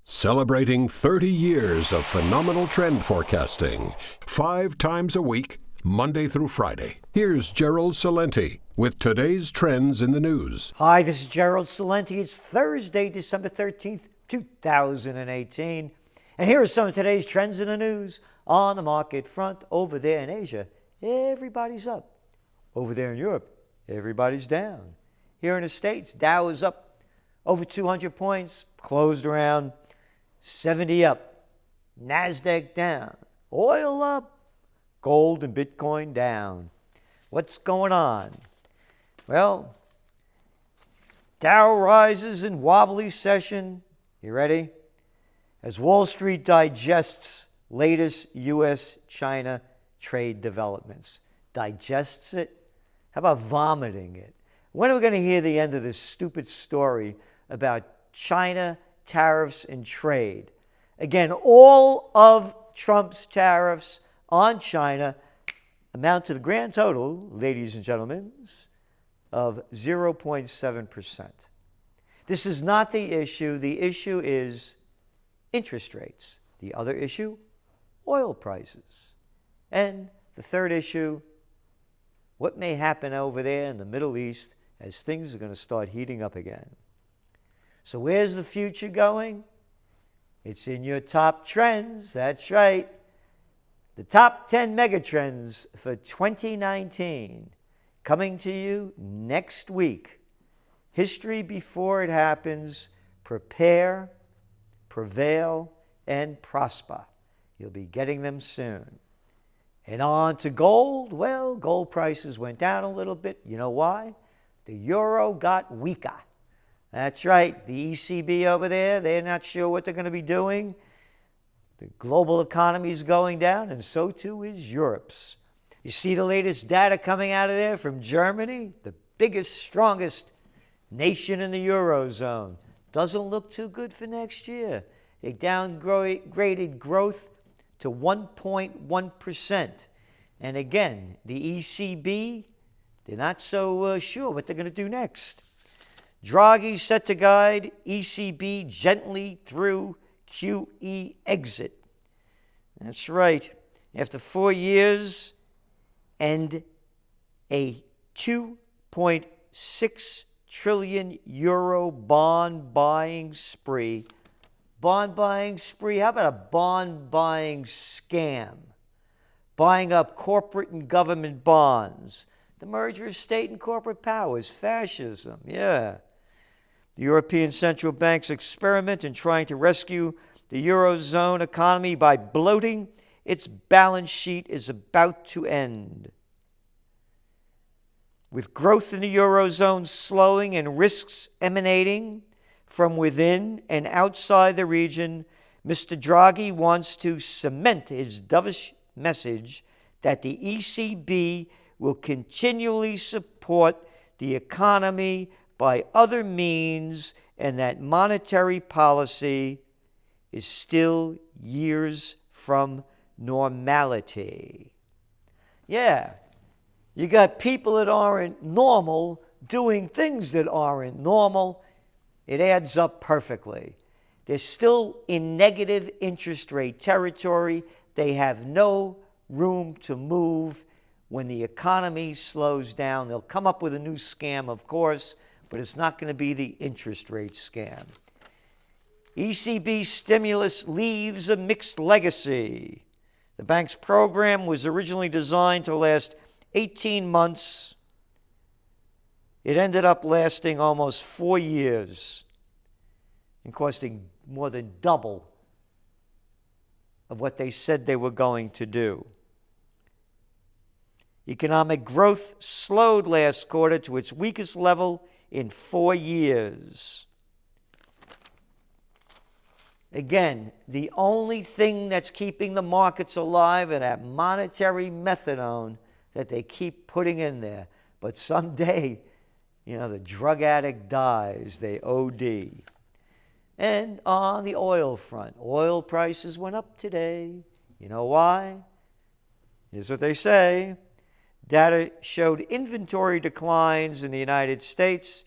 Celebrating 30 years of phenomenal trend forecasting, 5 times a week, Monday through Friday. Here's Gerald Celente with today's trends in the news. Hi, this is Gerald Celente. It's Thursday, December 13th, 2018. And here are some of today's trends in the news. On the market front, over there in Asia, everybody's up. Over there in Europe, everybody's down. Here in the States, Dow is up over 200 points, closed around 70 up. NASDAQ down. Oil up. Gold and Bitcoin down. What's going on? Well, Dow rises in wobbly session. You ready? As Wall Street digests latest U.S.-China trade developments. Digests it? How about vomiting it? When are we going to hear the end of this stupid story about China, tariffs, and trade? Again, all of Trump's tariffs on China amount to the grand total, ladies and gentlemen, of 0.7%. This is not the issue. The issue is interest rates. The other issue, oil prices. And the third issue, what may happen over there in the Middle East as things are going to start heating up again. So where's the future going? It's in your top trends. That's right. The top 10 megatrends for 2019 coming to you next week. History before it happens. Prepare, prevail, and prosper. You'll be getting them soon. And on to gold. Well, gold prices went down a little bit. You know why? The euro got weaker. That's right. The ECB over there, they're not sure what they're going to be doing. The global economy is going down, and so too is Europe's. You see the latest data coming out of there from Germany, the biggest, strongest nation in the Eurozone. Doesn't look too good for next year. They downgraded growth to 1.1%. And again, the ECB, they're not so sure what they're going to do next. Draghi set to guide ECB gently through QE exit. That's right. After 4 years and a 2.6 trillion euro bond buying spree. Bond buying spree? How about a bond buying scam? Buying up corporate and government bonds. The merger of state and corporate powers. Fascism, yeah. The European Central Bank's experiment in trying to rescue the Eurozone economy by bloating its balance sheet is about to end. With growth in the Eurozone slowing and risks emanating from within and outside the region, Mr. Draghi wants to cement his dovish message that the ECB will continually support the economy by other means and that monetary policy is still years from normality. Yeah, you got people that aren't normal doing things that aren't normal. It adds up perfectly. They're still in negative interest rate territory. They have no room to move. When the economy slows down, they'll come up with a new scam, of course, but it's not going to be the interest rate scam. ECB stimulus leaves a mixed legacy. The bank's program was originally designed to last 18 months. It ended up lasting almost 4 years and costing more than double of what they said they were going to do. Economic growth slowed last quarter to its weakest level in 4 years. Again, the only thing that's keeping the markets alive is that monetary methadone that they keep putting in there. But someday, the drug addict dies, they OD. And on the oil front, oil prices went up today. You know why? Here's what they say. Data showed inventory declines in the United States,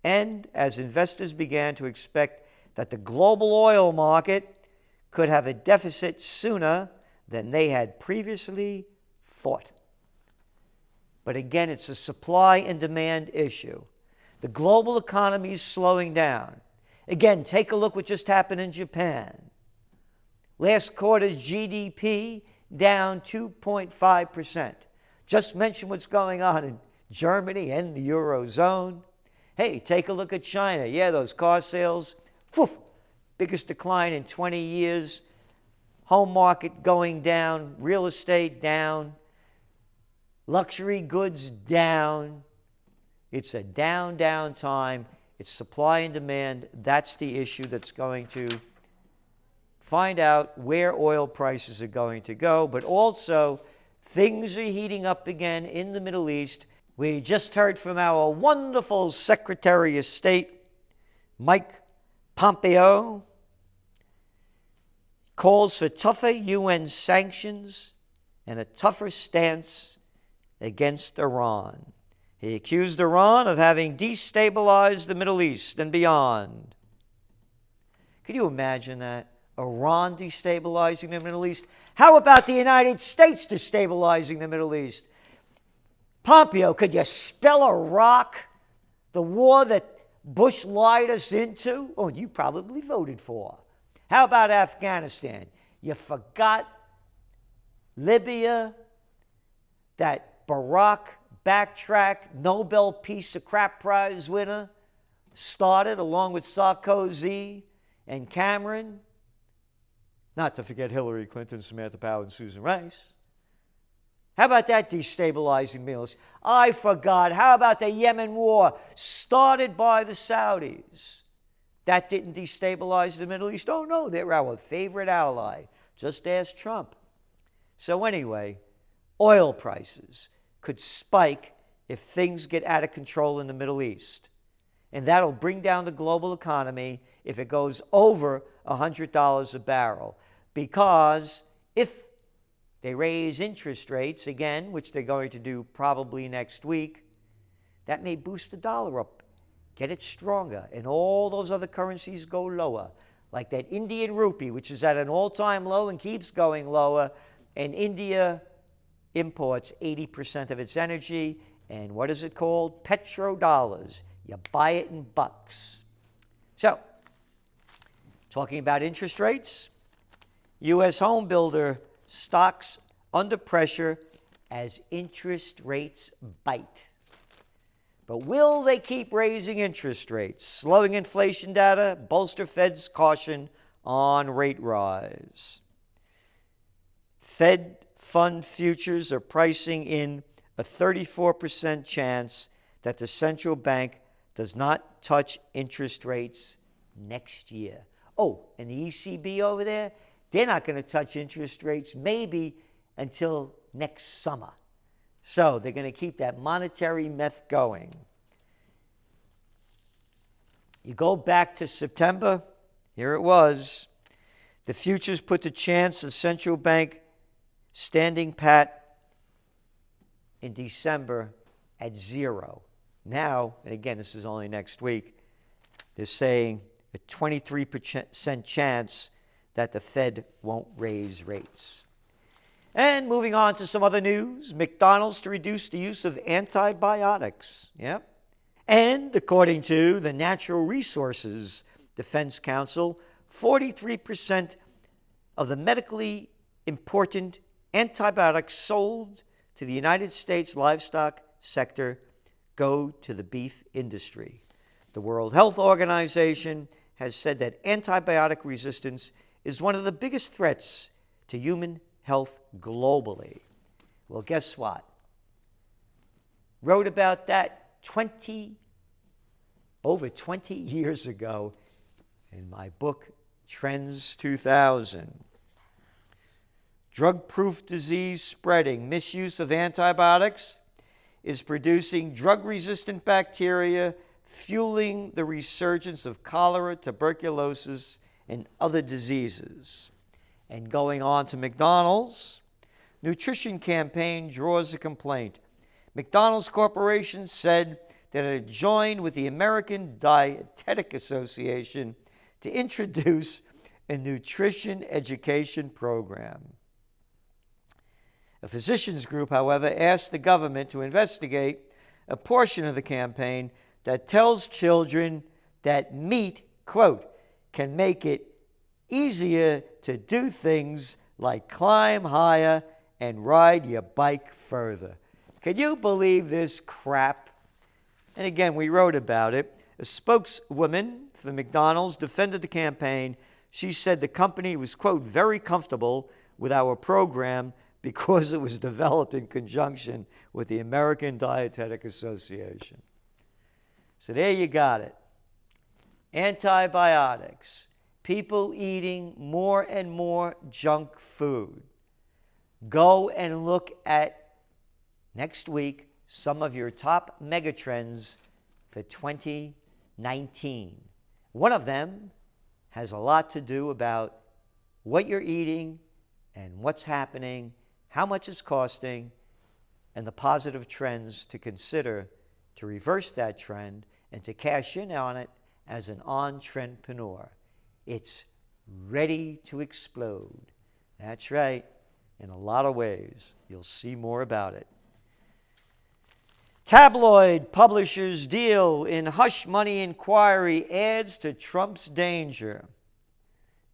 and as investors began to expect that the global oil market could have a deficit sooner than they had previously thought. But again, it's a supply and demand issue. The global economy is slowing down. Again, take a look what just happened in Japan. Last quarter's GDP down 2.5%. Just mention what's going on in Germany and the Eurozone. Hey, take a look at China. Yeah, those car sales, biggest decline in 20 years. Home market going down, real estate down, luxury goods down. It's a down time. It's supply and demand. That's the issue that's going to find out where oil prices are going to go. But also, things are heating up again in the Middle East. We just heard from our wonderful Secretary of State, Mike Pompeo, calls for tougher UN sanctions and a tougher stance against Iran. He accused Iran of having destabilized the Middle East and beyond. Could you imagine that? Iran destabilizing the Middle East? How about the United States destabilizing the Middle East? Pompeo, could you spell a rock? The war that Bush lied us into? Oh, you probably voted for. How about Afghanistan? You forgot Libya, that Barack backtrack Nobel Peace Prize winner started along with Sarkozy and Cameron. Not to forget Hillary Clinton, Samantha Power, and Susan Rice. How about that destabilizing Middle East? I forgot. How about the Yemen war started by the Saudis? That didn't destabilize the Middle East. Oh, no, they're our favorite ally. Just ask Trump. So anyway, oil prices could spike if things get out of control in the Middle East. And that'll bring down the global economy if it goes over $100 a barrel. Because if they raise interest rates again, which they're going to do probably next week, that may boost the dollar up, get it stronger, and all those other currencies go lower, like that Indian rupee, which is at an all-time low and keeps going lower, and India imports 80% of its energy, and what is it called? Petrodollars. You buy it in bucks. So, talking about interest rates, U.S. home builder stocks under pressure as interest rates bite. But will they keep raising interest rates? Slowing inflation data bolster Fed's caution on rate rise. Fed fund futures are pricing in a 34% chance that the central bank does not touch interest rates next year. Oh, and the ECB over there, they're not going to touch interest rates maybe until next summer. So they're going to keep that monetary meth going. You go back to September, here it was. The futures put the chance of central bank standing pat in December at 0. Now, and again, this is only next week, they're saying a 23% chance that the Fed won't raise rates. And moving on to some other news, McDonald's to reduce the use of antibiotics. Yep. And according to the Natural Resources Defense Council, 43% of the medically important antibiotics sold to the United States livestock sector go to the beef industry. The World Health Organization has said that antibiotic resistance is one of the biggest threats to human health globally. Well, guess what? Wrote about that over 20 years ago in my book, Trends 2000. Drug-proof disease spreading, misuse of antibiotics is producing drug-resistant bacteria, fueling the resurgence of cholera, tuberculosis, and other diseases. And going on to McDonald's, nutrition campaign draws a complaint. McDonald's Corporation said that it had joined with the American Dietetic Association to introduce a nutrition education program. A physicians group, however, asked the government to investigate a portion of the campaign that tells children that meat, quote, can make it easier to do things like climb higher and ride your bike further. Can you believe this crap? And again, we wrote about it. A spokeswoman for McDonald's defended the campaign. She said the company was, quote, very comfortable with our program because it was developed in conjunction with the American Dietetic Association. So there you got it. Antibiotics. People eating more and more junk food. Go and look at, next week, some of your top megatrends for 2019. One of them has a lot to do about what you're eating and what's happening, how much it's costing, and the positive trends to consider to reverse that trend and to cash in on it as an on-trendpreneur. It's ready to explode. That's right, in a lot of ways. You'll see more about it. Tabloid publishers deal in hush money inquiry adds to Trump's danger.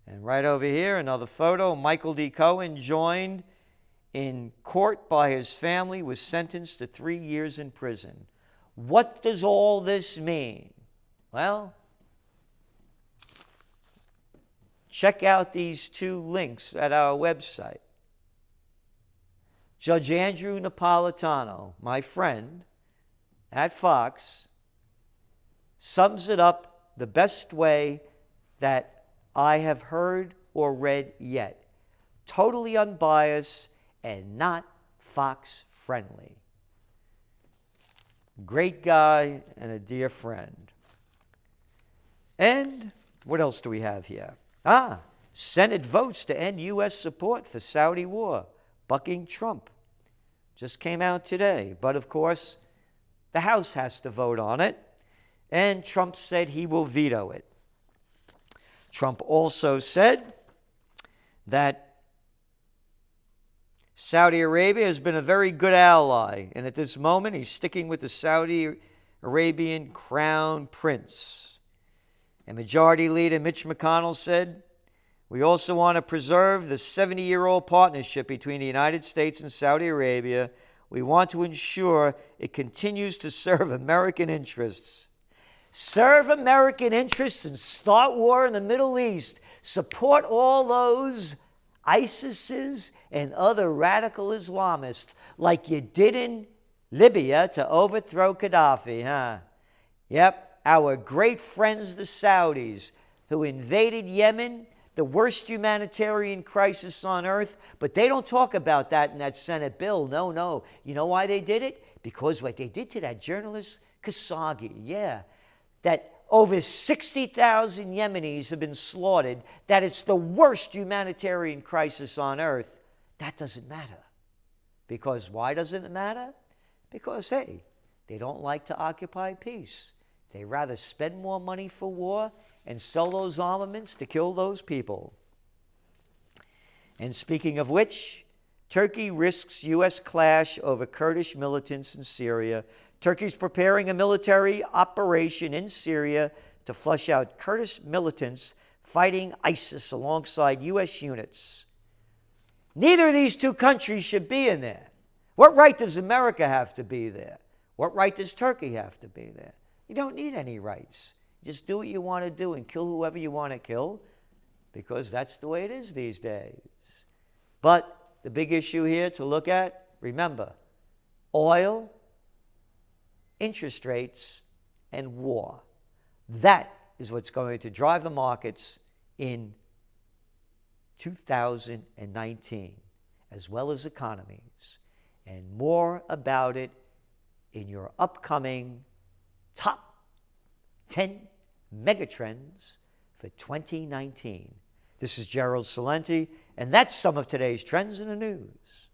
And right over here, another photo. Michael D. Cohen joined in court by his family, was sentenced to 3 years in prison. What does all this mean? Well, check out these two links at our website. Judge Andrew Napolitano, my friend at Fox, sums it up the best way that I have heard or read yet. Totally unbiased and not Fox friendly. Great guy and a dear friend. And what else do we have here? Senate votes to end U.S. support for Saudi war, bucking Trump. Just came out today. But of course, the House has to vote on it. And Trump said he will veto it. Trump also said that Saudi Arabia has been a very good ally. And at this moment, he's sticking with the Saudi Arabian crown prince. And Majority Leader Mitch McConnell said, we also want to preserve the 70-year-old partnership between the United States and Saudi Arabia. We want to ensure it continues to serve American interests. Serve American interests and start war in the Middle East. Support all those ISIS's and other radical Islamists like you did in Libya to overthrow Gaddafi, huh? Yep, our great friends the Saudis who invaded Yemen, the worst humanitarian crisis on earth, but they don't talk about that in that Senate bill. No. You know why they did it? Because what they did to that journalist Khashoggi, that over 60,000 Yemenis have been slaughtered, that it's the worst humanitarian crisis on earth. That doesn't matter. Because why doesn't it matter? Because, hey, they don't like to occupy peace. They rather spend more money for war and sell those armaments to kill those people. And speaking of which, Turkey risks U.S. clash over Kurdish militants in Syria. Turkey's preparing a military operation in Syria to flush out Kurdish militants fighting ISIS alongside U.S. units. Neither of these two countries should be in there. What right does America have to be there? What right does Turkey have to be there? You don't need any rights. Just do what you want to do and kill whoever you want to kill, because that's the way it is these days. But the big issue here to look at, remember, oil, interest rates, and war. That is what's going to drive the markets in 2019, as well as economies. And more about it in your upcoming top 10 megatrends for 2019. This is Gerald Celente, and that's some of today's trends in the news.